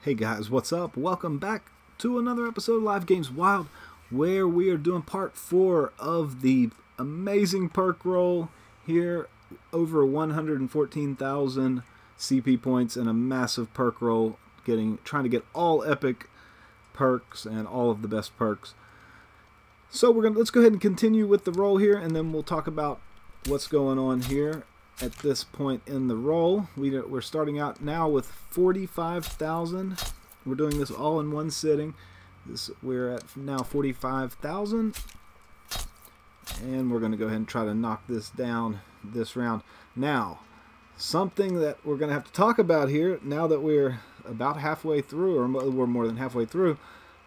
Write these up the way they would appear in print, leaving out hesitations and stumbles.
Hey guys, what's up? Welcome back to another episode of Live Games Wild, where we are doing part 4 of the amazing perk roll here. Over 114,000 CP points and a massive perk roll, trying to get all epic perks and all of the best perks. So let's go ahead and continue with the roll here, and then we'll talk about what's going on here. At this point in the roll, we're starting out now with 45,000. We're doing this all in one sitting. We're at now 45,000, and we're going to go ahead and try to knock this down this round. Now, something that we're going to have to talk about here, now that we're about halfway through, or we're more than halfway through,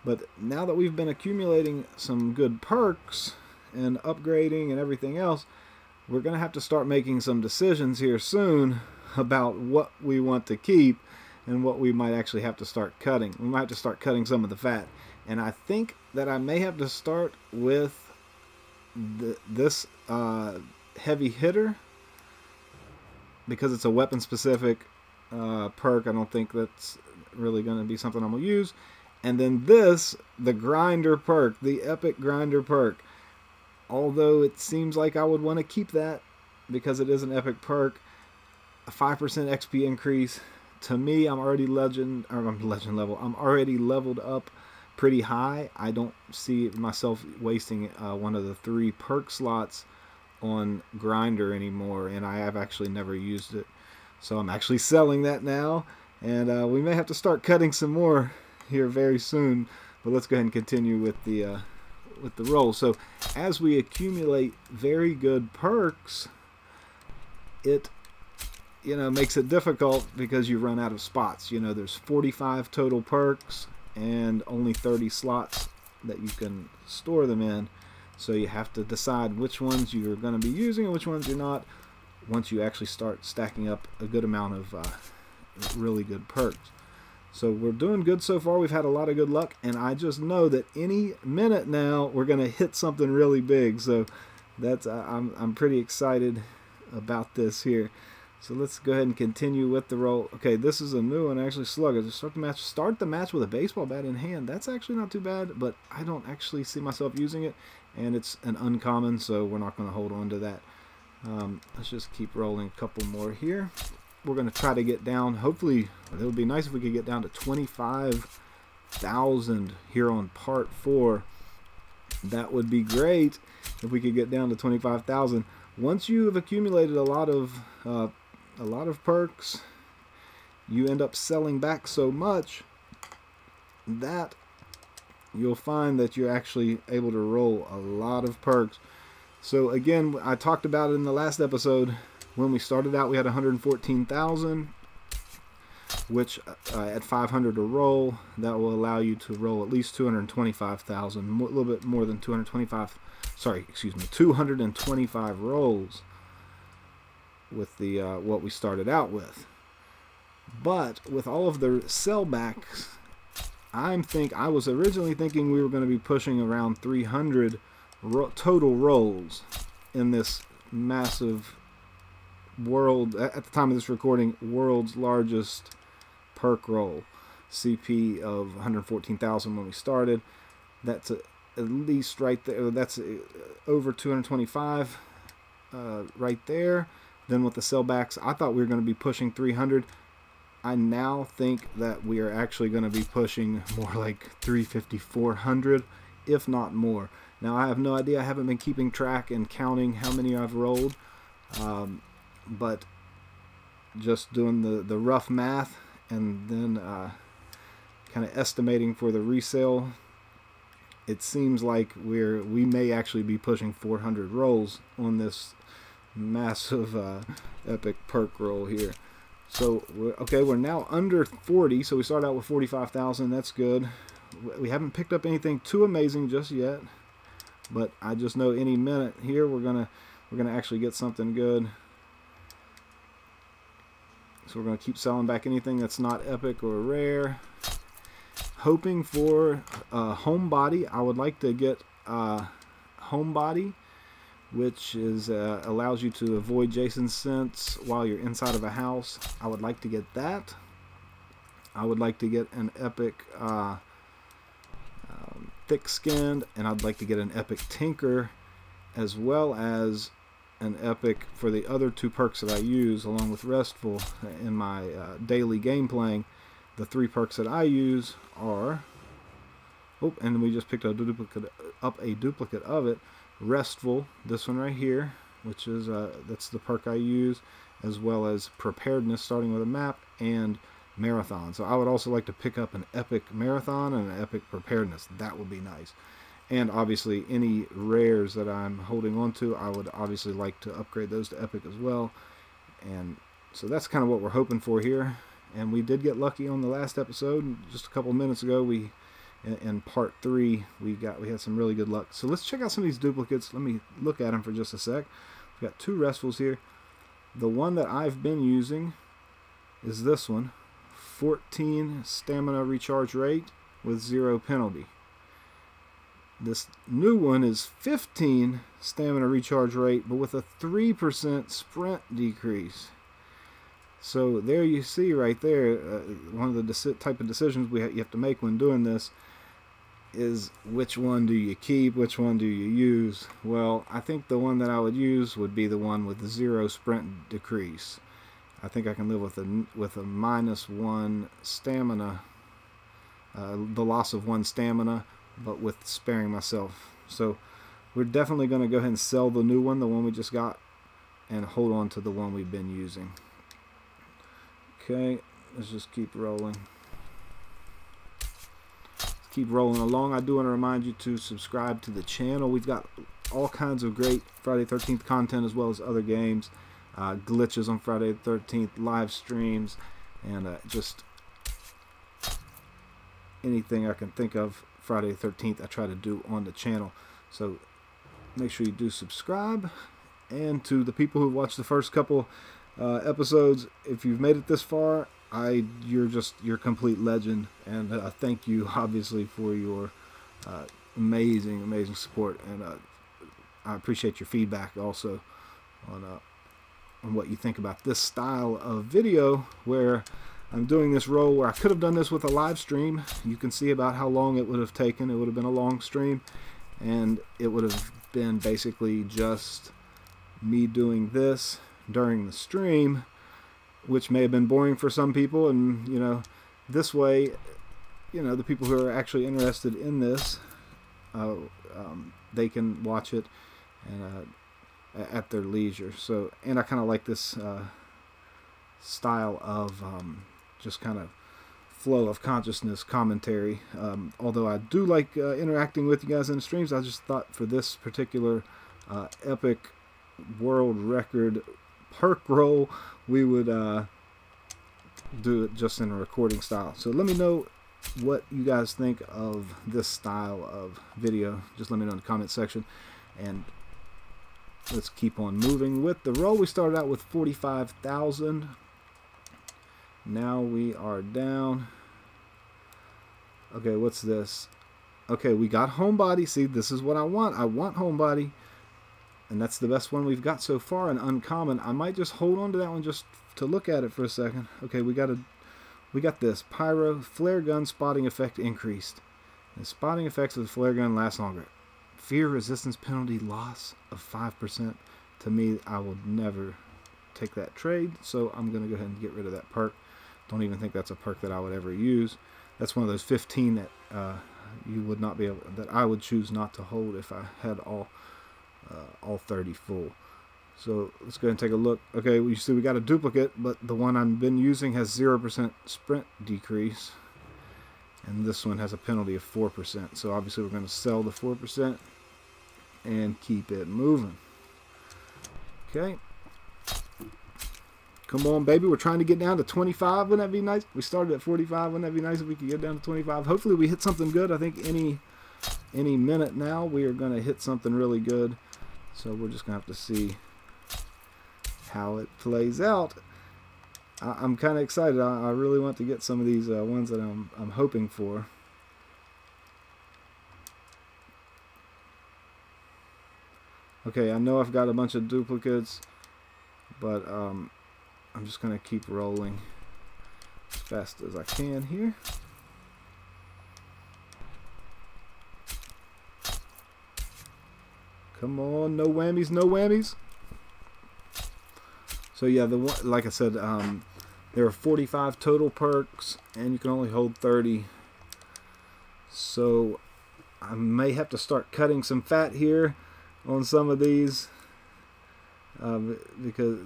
but now that we've been accumulating some good perks and upgrading and everything else, we're going to have to start making some decisions here soon about what we want to keep and what we might actually have to start cutting. We might have to start cutting some of the fat. And I think that I may have to start with this heavy hitter, because it's a weapon specific perk. I don't think that's really going to be something I'm going to use. And then the grinder perk, the epic grinder perk. Although it seems like I would want to keep that because it is an epic perk, a 5% XP increase. To me, I'm already legend level. I'm already leveled up pretty high. I don't see myself wasting one of the 3 perk slots on grinder anymore, and I have actually never used it. So I'm actually selling that now, and we may have to start cutting some more here very soon. But let's go ahead and continue with the roll. So as we accumulate very good perks, it makes it difficult because you run out of spots. There's 45 total perks and only 30 slots that you can store them in, so you have to decide which ones you're going to be using and which ones you're not once you actually start stacking up a good amount of really good perks. So we're doing good so far. We've had a lot of good luck, and I just know that any minute now we're going to hit something really big. So that's I'm pretty excited about this here. So let's go ahead and continue with the roll. Okay, this is a new one, actually. Slugger. Start the match with a baseball bat in hand. That's actually not too bad, but I don't actually see myself using it, and it's an uncommon, so we're not going to hold on to that. Let's just keep rolling a couple more here. We're going to try to get down, hopefully, it would be nice if we could get down to 25,000 here on part 4. That would be great if we could get down to 25,000. Once you have accumulated a lot of perks, you end up selling back so much that you'll find that you're actually able to roll a lot of perks. So again, I talked about it in the last episode. When we started out, we had 114,000, which at 500 a roll, that will allow you to roll at least 225,000, a little bit more than 225 rolls with the what we started out with. But with all of the sellbacks, I was originally thinking we were going to be pushing around 300 total rolls in this massive world, at the time of this recording, world's largest perk roll. CP of 114,000 when we started. That's at least right there. That's over 225 right there. Then with the sellbacks, I thought we were going to be pushing 300. I now think that we are actually going to be pushing more like 350, 400, if not more. Now, I have no idea. I haven't been keeping track and counting how many I've rolled. But just doing the rough math and then kind of estimating for the resale, it seems like we may actually be pushing 400 rolls on this massive epic perk roll here. So we're now under 40, so we started out with 45,000. That's good. We haven't picked up anything too amazing just yet, but I just know any minute here we're gonna actually get something good. So we're going to keep selling back anything that's not epic or rare. Hoping for homebody. I would like to get homebody, which is allows you to avoid Jason's sense while you're inside of a house. I would like to get that. I would like to get an Epic Thick-Skinned, and I'd like to get an Epic Tinker, as well as an Epic for the other 2 perks that I use along with Restful in my daily game playing. The 3 perks that I use are, oh, and we just picked up a duplicate of it. Restful, this one right here, which is that's the perk I use, as well as Preparedness, starting with a map, and Marathon. So I would also like to pick up an Epic Marathon and an Epic Preparedness. That would be nice. And obviously any rares that I'm holding on to, I would obviously like to upgrade those to Epic as well. And so that's kind of what we're hoping for here. And we did get lucky on the last episode. Just a couple minutes ago, we in part 3 we had some really good luck. So let's check out some of these duplicates. Let me look at them for just a sec. We've got 2 Restfuls here. The one that I've been using is this one. 14 stamina recharge rate with 0 penalty. This new one is 15 stamina recharge rate, but with a 3% sprint decrease. So there you see right there, one of the type of decisions you have to make when doing this is which one do you keep, which one do you use. Well, I think the one that I would use would be the one with 0 sprint decrease. I think I can live with a -1 stamina, the loss of 1 stamina, but with sparing myself. So we're definitely going to go ahead and sell the new one, the one we just got, and hold on to the one we've been using. Okay, let's just keep rolling. Keep rolling along. I do want to remind you to subscribe to the channel. We've got all kinds of great Friday the 13th content, as well as other games, glitches on Friday the 13th, live streams, and just anything I can think of Friday the 13th I try to do on the channel. So make sure you do subscribe. And to the people who watched the first couple episodes, if you've made it this far, you're a complete legend, and thank you obviously for your amazing support, and I appreciate your feedback also on what you think about this style of video, where I'm doing this roll where I could have done this with a live stream. You can see about how long it would have taken. It would have been a long stream, and it would have been basically just me doing this during the stream, which may have been boring for some people. And this way, the people who are actually interested in this, they can watch it and at their leisure. So, and I kind of like this style of just kind of flow of consciousness commentary. Although I do like interacting with you guys in the streams, I just thought for this particular epic world record perk roll, we would do it just in a recording style. So let me know what you guys think of this style of video. Just let me know in the comment section, and let's keep on moving with the roll. We started out with 45,000. Now we are down. Okay, what's this? Okay, we got Homebody. See, this is what I want. I want Homebody. And that's the best one we've got so far in uncommon. I might just hold on to that one just to look at it for a second. Okay, we got this Pyro Flare Gun spotting effect increased. The spotting effects of the flare gun last longer. Fear resistance penalty loss of 5%. To me, I would never take that trade, so I'm going to go ahead and get rid of that perk. Don't even think that's a perk that I would ever use. That's one of those 15 that you would not be able, that I would choose not to hold if I had all 30 full. So let's go ahead and take a look. Okay, you see we got a duplicate, but the one I've been using has 0% sprint decrease, and this one has a penalty of 4%. So obviously we're going to sell the 4% and keep it moving. Okay. Come on, baby. We're trying to get down to 25. Wouldn't that be nice? We started at 45. Wouldn't that be nice if we could get down to 25? Hopefully we hit something good. I think any minute now we are going to hit something really good. So we're just going to have to see how it plays out. I'm kind of excited. I really want to get some of these ones that I'm hoping for. Okay, I know I've got a bunch of duplicates, but I'm just going to keep rolling. as fast as I can here. Come on, no whammies, no whammies. So yeah, the one, like I said, there are 45 total perks, and you can only hold 30. So I may have to start cutting some fat here on some of these because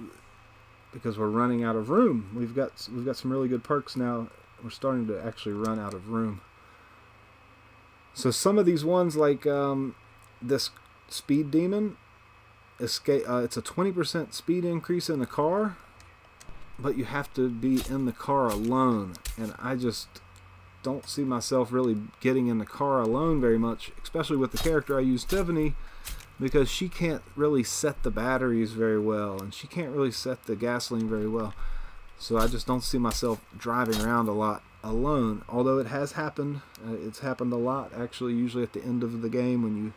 we're running out of room. We've got some really good perks now. We're starting to actually run out of room. So some of these ones, like this Speed Demon, escape. It's a 20% speed increase in the car, but you have to be in the car alone, and I just don't see myself really getting in the car alone very much, especially with the character I use, Tiffany, because she can't really set the batteries very well, and she can't really set the gasoline very well. So I just don't see myself driving around a lot alone, although it has happened. It's happened a lot, actually, usually at the end of the game when you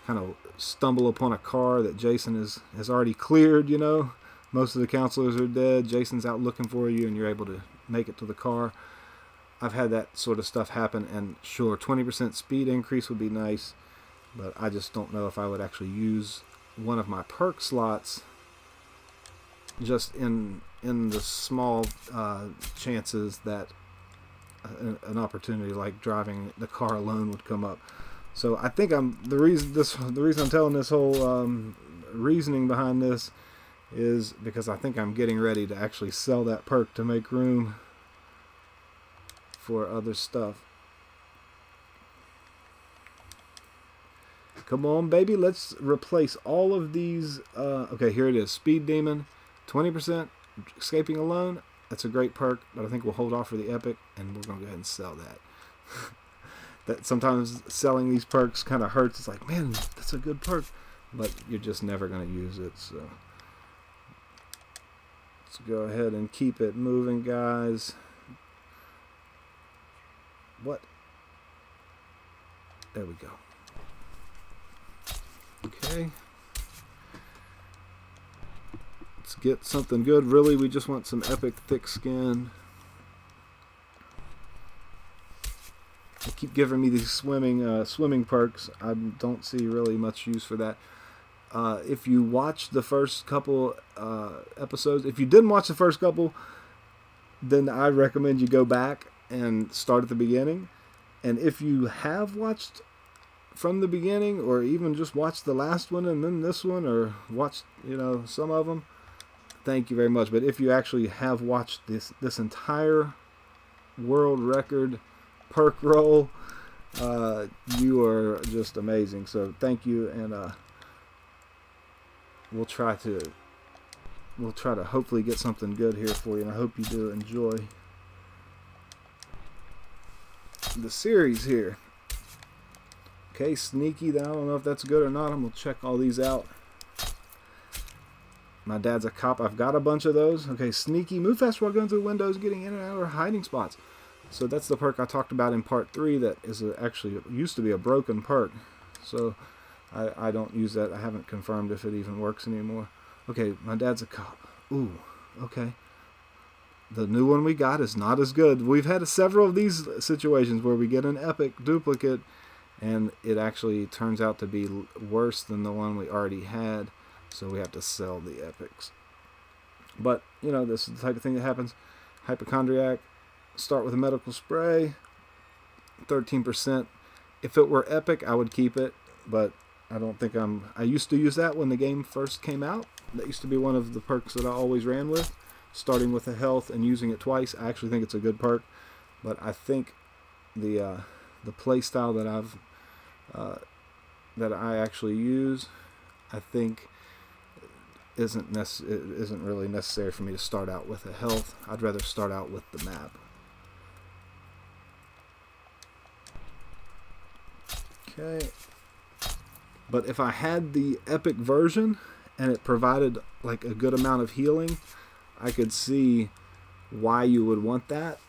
kind of stumble upon a car that Jason has already cleared, you know. Most of the counselors are dead. Jason's out looking for you, and you're able to make it to the car. I've had that sort of stuff happen, and sure, 20% speed increase would be nice, but I just don't know if I would actually use one of my perk slots just in the small chances that an opportunity like driving the car alone would come up. So I think the reason I'm telling this whole reasoning behind this is because I think I'm getting ready to actually sell that perk to make room for other stuff. Come on, baby, let's replace all of these. Okay, here it is. Speed Demon, 20% escaping alone. That's a great perk, but I think we'll hold off for the epic, and we're gonna go ahead and sell that. That sometimes selling these perks kind of hurts. It's like, man, that's a good perk, but you're just never going to use it. So let's go ahead and keep it moving, guys. What? There we go. Okay. Let's get something good. Really, we just want some epic thick skin. They keep giving me these swimming perks. I don't see really much use for that. If you watch the first couple episodes, if you didn't watch the first couple, then I recommend you go back and start at the beginning. And if you have watched from the beginning, or even just watched the last one and then this one, or watched, you know, some of them, thank you very much. But if you actually have watched this entire world record perk roll, you are just amazing. So thank you, and we'll try to hopefully get something good here for you, and I hope you do enjoy the series here. Okay, Sneaky, I don't know if that's good or not. I'm gonna check all these out. My dad's a cop. I've got a bunch of those. Okay, Sneaky, move fast while going through windows, getting in and out of hiding spots. So that's the perk I talked about in part 3 that is actually used to be a broken perk. So I don't use that. I haven't confirmed if it even works anymore. Okay, my dad's a cop. Ooh, okay. The new one we got is not as good. We've had several of these situations where we get an epic duplicate and it actually turns out to be worse than the one we already had. So we have to sell the epics. But, you know, this is the type of thing that happens. Hypochondriac. Start with a medical spray, 13%. If it were epic, I would keep it, but I don't think I used to use that when the game first came out. That used to be one of the perks that I always ran with, starting with the health and using it twice. I actually think it's a good perk, but I think the play style that I actually use, I think isn't really necessary for me to start out with the health. I'd rather start out with the map. Okay, but if I had the epic version and it provided like a good amount of healing, I could see why you would want that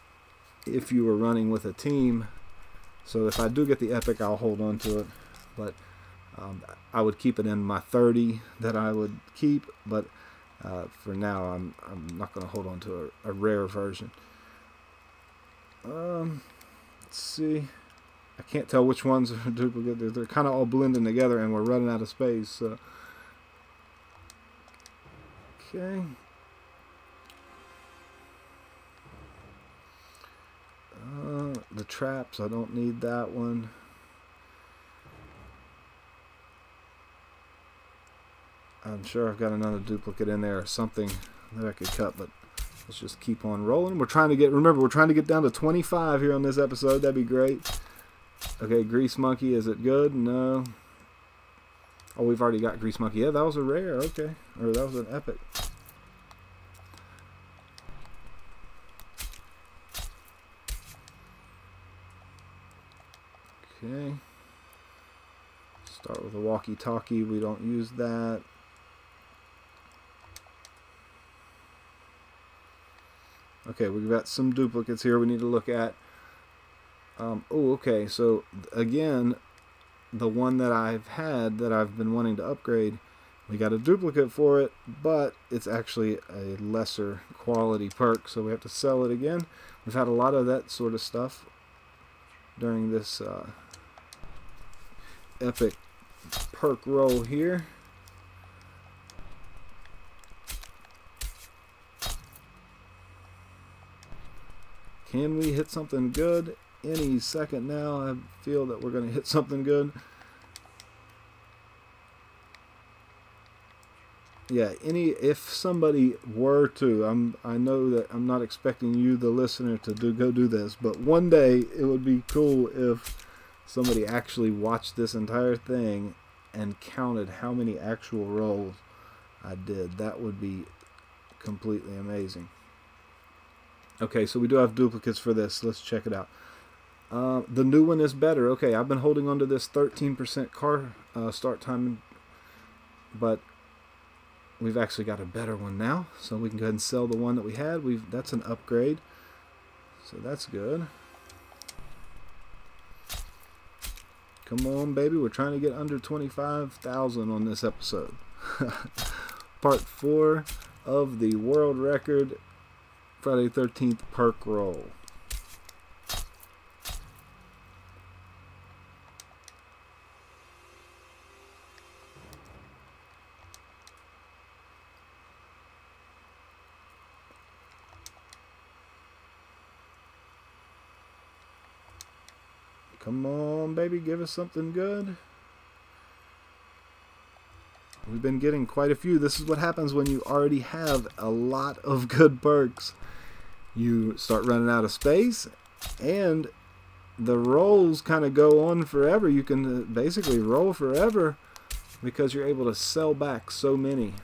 if you were running with a team. So if I do get the epic, I'll hold on to it, but I would keep it in my 30 that I would keep, but for now I'm not going to hold on to a rare version. Let's see. I can't tell which ones are duplicate. They're kind of all blending together, and we're running out of space. So. Okay. The traps, I don't need that one. I'm sure I've got another duplicate in there or something that I could cut, but let's just keep on rolling. We're trying to get, remember, we're trying to get down to 25 here on this episode. That'd be great. Okay, Grease Monkey, is it good? No. Oh, we've already got Grease Monkey. Yeah, that was a rare. Okay. Or that was an epic. Okay. Start with a walkie-talkie. We don't use that. Okay, we've got some duplicates here we need to look at. Oh, okay. So, again, the one that I've had that I've been wanting to upgrade, we got a duplicate for it, but it's actually a lesser quality perk, so we have to sell it again. We've had a lot of that sort of stuff during this Epic Perk Roll here. Can we hit something good? Any second now, I feel that we're going to hit something good. Yeah, if somebody were to, I know that I'm not expecting you, the listener, to go do this, but one day it would be cool if somebody actually watched this entire thing and counted how many actual rolls I did. That would be completely amazing. Okay, so we do have duplicates for this. Let's check it out. The new one is better. Okay, I've been holding on to this 13% car start time, but we've actually got a better one now, so we can go ahead and sell the one that we had. That's an upgrade, so that's good. Come on, baby, we're trying to get under 25,000 on this episode. Part 4 of the world record Friday the 13th perk roll. Come on, baby, give us something good. We've been getting quite a few. This is what happens when you already have a lot of good perks. You start running out of space, and the rolls kind of go on forever. You can basically roll forever because you're able to sell back so many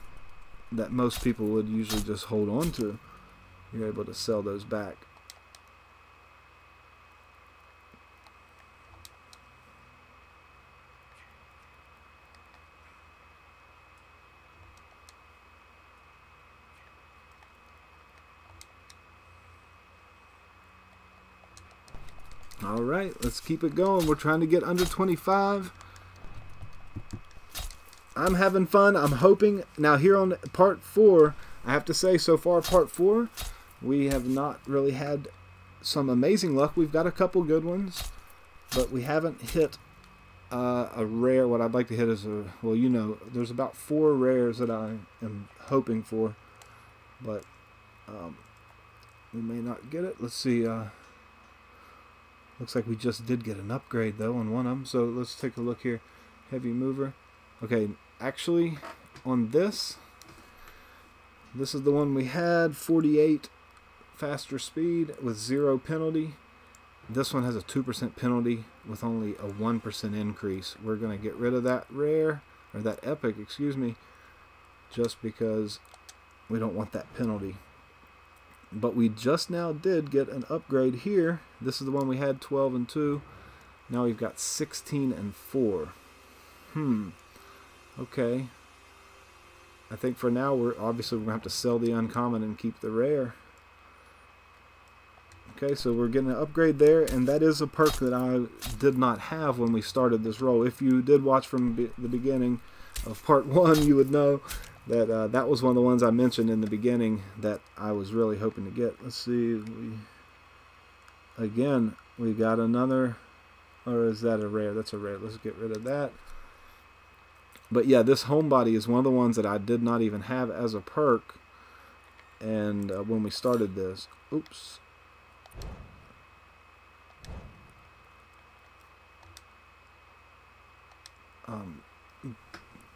that most people would usually just hold on to. You're able to sell those back. Alright, let's keep it going. We're trying to get under 25. I'm having fun. I'm hoping. Now here on part 4, I have to say so far part 4, we have not really had some amazing luck. We've got a couple good ones, but we haven't hit a rare. What I'd like to hit is a, well, you know, there's about 4 rares that I am hoping for, but we may not get it. Let's see. Looks like we just did get an upgrade though on one of them. So let's take a look here. Heavy mover. Okay, actually on this is the one we had. 48 faster speed with 0 penalty. This one has a 2% penalty with only a 1% increase. We're going to get rid of that rare, or that epic, excuse me, just because we don't want that penalty. But we just now did get an upgrade here. This is the one we had, 12 and 2. Now we've got 16 and 4. Okay. I think for now we're going to have to sell the uncommon and keep the rare. Okay, so we're getting an upgrade there, and that is a perk that I did not have when we started this roll. If you did watch from the beginning of part 1, you would know that that was one of the ones I mentioned in the beginning that I was really hoping to get. Let's see. again, we got another, or is that a rare? That's a rare. Let's get rid of that. But yeah, this homebody is one of the ones that I did not even have as a perk. And when we started this, oops.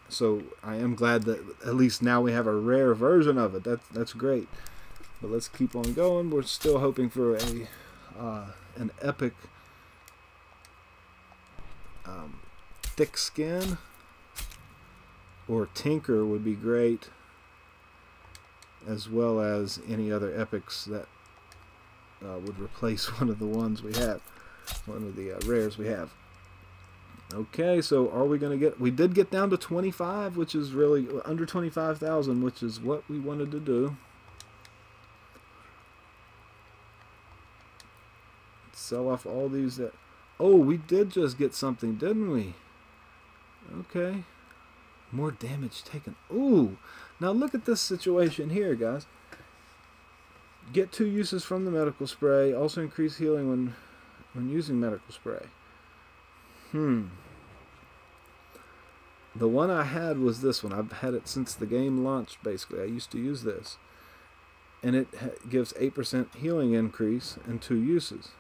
So I am glad that at least now we have a rare version of it. That's great. But let's keep on going. We're still hoping for a an epic thick skin, or tinker would be great, as well as any other epics that would replace one of the ones we have, one of the rares we have. Okay, so are we going to get... We did get down to 25, which is really under 25,000, which is what we wanted to do. Sell off all these that... Oh, we did just get something, didn't we? Okay. More damage taken. Ooh. Now look at this situation here, guys. Get 2 uses from the medical spray. Also increase healing when using medical spray. The one I had was this one. I've had it since the game launched, basically. I used to use this. And it gives 8% healing increase in 2 uses.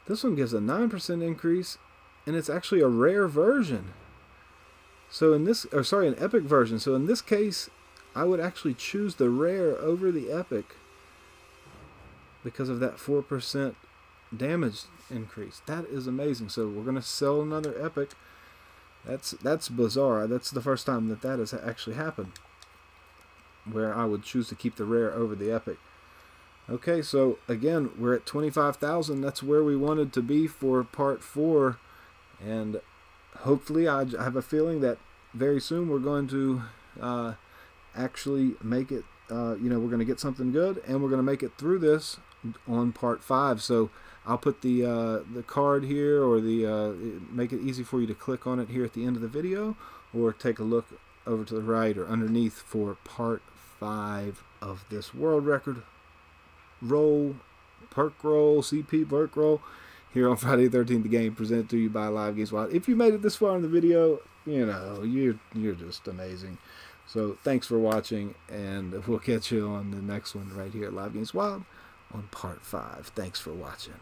This one gives a 9% increase, and it's actually a rare version. So in this, or sorry, an epic version. So in this case, I would actually choose the rare over the epic because of that 4% damage increase. That is amazing. So we're going to sell another epic. That's bizarre. That's the first time that has actually happened, where I would choose to keep the rare over the epic. Okay, so again, we're at 25,000. That's where we wanted to be for part 4, and hopefully I have a feeling that very soon we're going to actually make it. We're going to get something good, and we're going to make it through this on part 5. So I'll put the card here, or make it easy for you to click on it here at the end of the video, or take a look over to the right or underneath for part 5 of this world record roll, perk roll, CP perk roll, here on Friday the 13th, the game presented to you by Live Games Wild. If you made it this far in the video, you're just amazing. So thanks for watching, and we'll catch you on the next one right here at Live Games Wild on part 5. Thanks for watching.